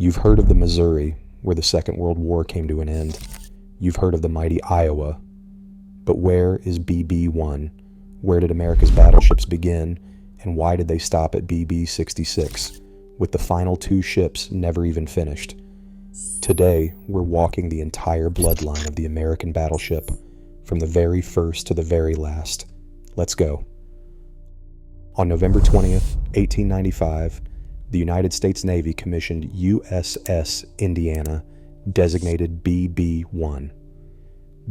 You've heard of the Missouri, where the Second World War came to an end. You've heard of the mighty Iowa. But where is BB-1? Where did America's battleships begin, and why did they stop at BB-66, with the final two ships never even finished? Today, we're walking the entire bloodline of the American battleship, from the very first to the very last. Let's go. On November 20th, 1895, the United States Navy commissioned USS Indiana, designated BB-1.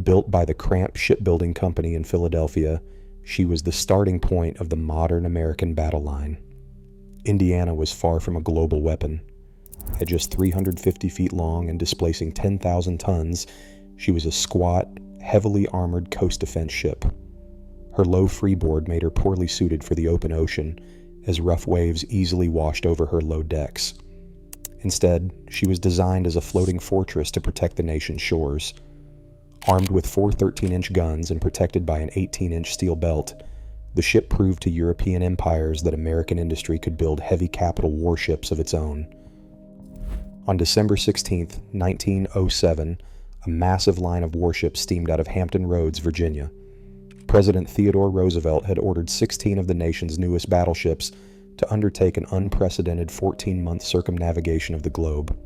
Built by the Cramp Shipbuilding Company in Philadelphia, she was the starting point of the modern American battle line. Indiana was far from a global weapon. At just 350 feet long and displacing 10,000 tons, she was a squat, heavily armored coast defense ship. Her low freeboard made her poorly suited for the open ocean, as rough waves easily washed over her low decks. Instead, she was designed as a floating fortress to protect the nation's shores. Armed with four 13-inch guns and protected by an 18-inch steel belt, the ship proved to European empires that American industry could build heavy capital warships of its own. On December 16, 1907, a massive line of warships steamed out of Hampton Roads, Virginia. President Theodore Roosevelt had ordered 16 of the nation's newest battleships to undertake an unprecedented 14-month circumnavigation of the globe.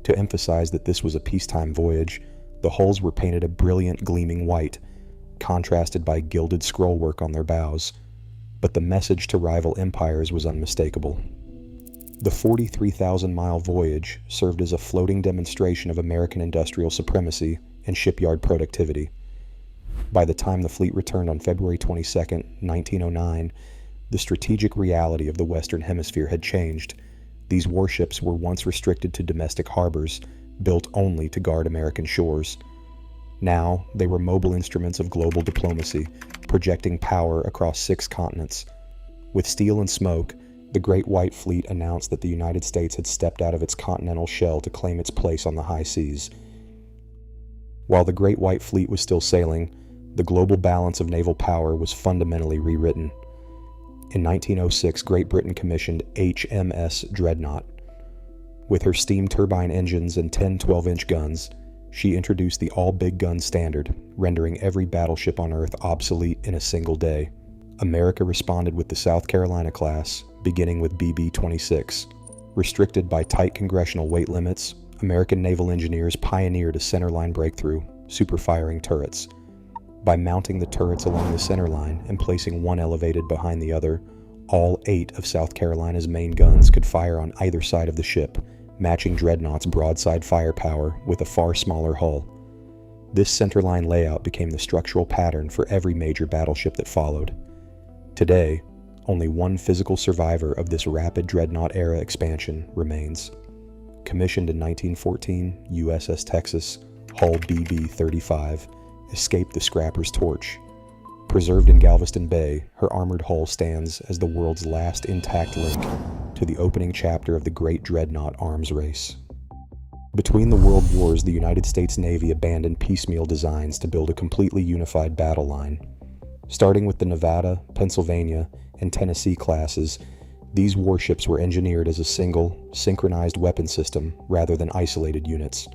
To emphasize that this was a peacetime voyage, the hulls were painted a brilliant gleaming white, contrasted by gilded scrollwork on their bows. But the message to rival empires was unmistakable. The 43,000-mile voyage served as a floating demonstration of American industrial supremacy and shipyard productivity. By the time the fleet returned on February 22, 1909, the strategic reality of the Western Hemisphere had changed. These warships were once restricted to domestic harbors, built only to guard American shores. Now, they were mobile instruments of global diplomacy, projecting power across 6 continents. With steel and smoke, the Great White Fleet announced that the United States had stepped out of its continental shell to claim its place on the high seas. While the Great White Fleet was still sailing, the global balance of naval power was fundamentally rewritten. In 1906, Great Britain commissioned HMS Dreadnought. With her steam turbine engines and 10 12-inch guns, she introduced the all-big-gun standard, rendering every battleship on Earth obsolete in a single day. America responded with the South Carolina class, beginning with BB-26. Restricted by tight congressional weight limits, American naval engineers pioneered a centerline breakthrough, superfiring turrets. By mounting the turrets along the center line and placing one elevated behind the other, all 8 of South Carolina's main guns could fire on either side of the ship, matching Dreadnought's broadside firepower with a far smaller hull. This centerline layout became the structural pattern for every major battleship that followed. Today, only one physical survivor of this rapid Dreadnought-era expansion remains. Commissioned in 1914, USS Texas, hull BB-35, escaped the scrapper's torch. Preserved in Galveston Bay, her armored hull stands as the world's last intact link to the opening chapter of the Great Dreadnought arms race. Between the World Wars, the United States Navy abandoned piecemeal designs to build a completely unified battle line. Starting with the Nevada, Pennsylvania, and Tennessee classes, these warships were engineered as a single, synchronized weapon system rather than isolated units.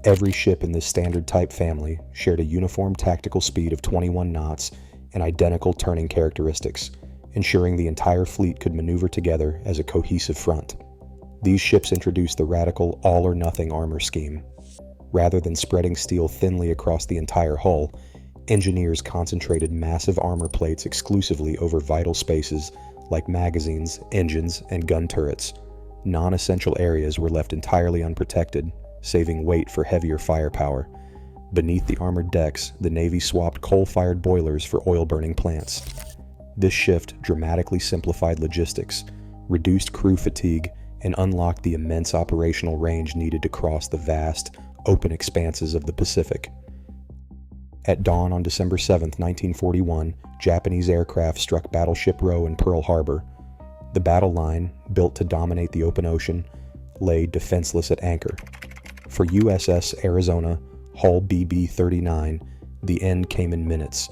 Every ship in this standard type family shared a uniform tactical speed of 21 knots and identical turning characteristics, ensuring the entire fleet could maneuver together as a cohesive front. These ships introduced the radical all-or-nothing armor scheme. Rather than spreading steel thinly across the entire hull, engineers concentrated massive armor plates exclusively over vital spaces like magazines, engines, and gun turrets. Non-essential areas were left entirely unprotected, saving weight for heavier firepower. Beneath the armored decks, the Navy swapped coal-fired boilers for oil-burning plants. This shift dramatically simplified logistics, reduced crew fatigue, and unlocked the immense operational range needed to cross the vast, open expanses of the Pacific. At dawn on December 7, 1941, Japanese aircraft struck Battleship Row in Pearl Harbor. The battle line, built to dominate the open ocean, lay defenseless at anchor. For USS Arizona, hull BB-39, the end came in minutes.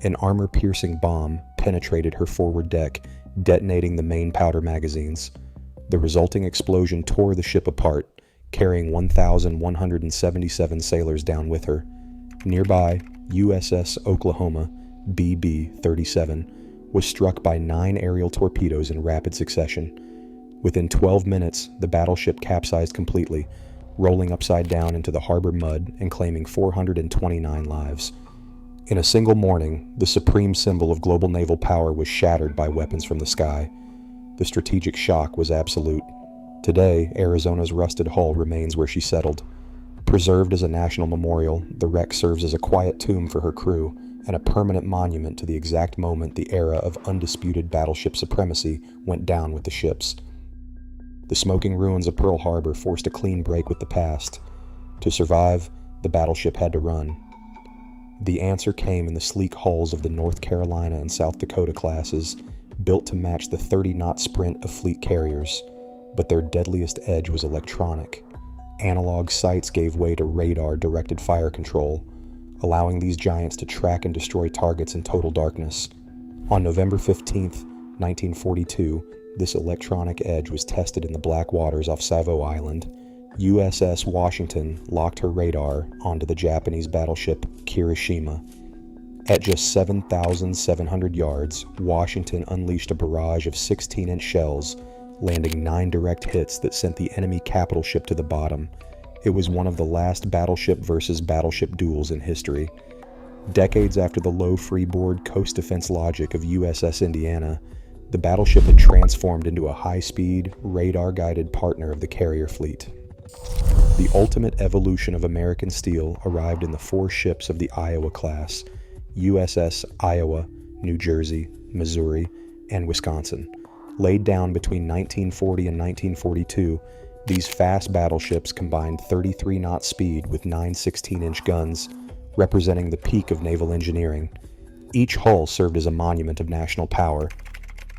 An armor-piercing bomb penetrated her forward deck, detonating the main powder magazines. The resulting explosion tore the ship apart, carrying 1,177 sailors down with her. Nearby, USS Oklahoma, BB-37, was struck by 9 aerial torpedoes in rapid succession. Within 12 minutes, the battleship capsized completely, rolling upside down into the harbor mud and claiming 429 lives. In a single morning, the supreme symbol of global naval power was shattered by weapons from the sky. The strategic shock was absolute. Today, Arizona's rusted hull remains where she settled. Preserved as a national memorial, the wreck serves as a quiet tomb for her crew and a permanent monument to the exact moment the era of undisputed battleship supremacy went down with the ships. The smoking ruins of Pearl Harbor forced a clean break with the past. To survive, the battleship had to run. The answer came in the sleek hulls of the North Carolina and South Dakota classes, built to match the 30-knot sprint of fleet carriers, but their deadliest edge was electronic. Analog sights gave way to radar-directed fire control, allowing these giants to track and destroy targets in total darkness. On November 15, 1942, this electronic edge was tested in the Black Waters off Savo Island. USS Washington locked her radar onto the Japanese battleship Kirishima. At just 7,700 yards, Washington unleashed a barrage of 16-inch shells, landing 9 direct hits that sent the enemy capital ship to the bottom. It was one of the last battleship versus battleship duels in history. Decades after the low freeboard coast defense logic of USS Indiana, the battleship had transformed into a high-speed, radar-guided partner of the carrier fleet. The ultimate evolution of American steel arrived in the 4 ships of the Iowa class: USS Iowa, New Jersey, Missouri, and Wisconsin. Laid down between 1940 and 1942, these fast battleships combined 33-knot speed with 9 16-inch guns, representing the peak of naval engineering. Each hull served as a monument of national power.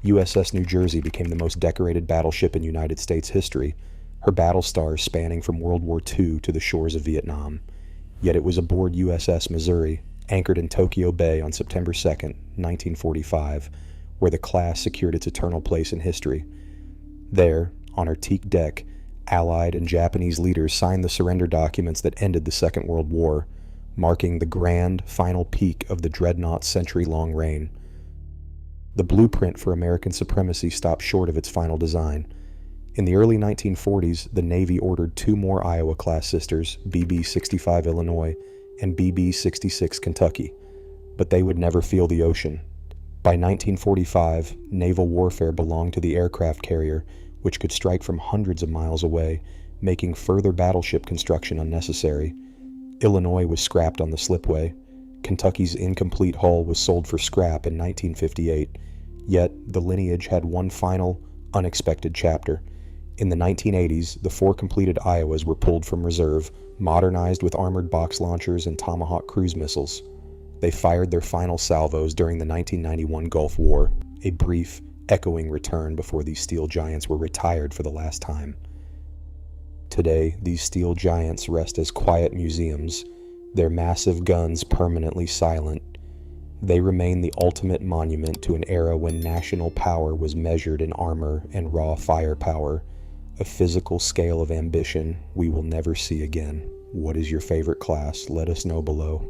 USS New Jersey became the most decorated battleship in United States history, her battle stars spanning from World War II to the shores of Vietnam. Yet it was aboard USS Missouri, anchored in Tokyo Bay on September 2, 1945, where the class secured its eternal place in history. There, on her teak deck, Allied and Japanese leaders signed the surrender documents that ended the Second World War, marking the grand, final peak of the dreadnought's century-long reign. The blueprint for American supremacy stopped short of its final design. In the early 1940s, the Navy ordered 2 more Iowa-class sisters, BB-65 Illinois and BB-66 Kentucky, but they would never feel the ocean. By 1945, naval warfare belonged to the aircraft carrier, which could strike from hundreds of miles away, making further battleship construction unnecessary. Illinois was scrapped on the slipway. Kentucky's incomplete hull was sold for scrap in 1958, yet the lineage had one final, unexpected chapter. In the 1980s, the 4 completed Iowas were pulled from reserve, modernized with armored box launchers and Tomahawk cruise missiles. They fired their final salvos during the 1991 Gulf War, a brief, echoing return before these steel giants were retired for the last time. Today, these steel giants rest as quiet museums, their massive guns permanently silent. They remain the ultimate monument to an era when national power was measured in armor and raw firepower, a physical scale of ambition we will never see again. What is your favorite class? Let us know below.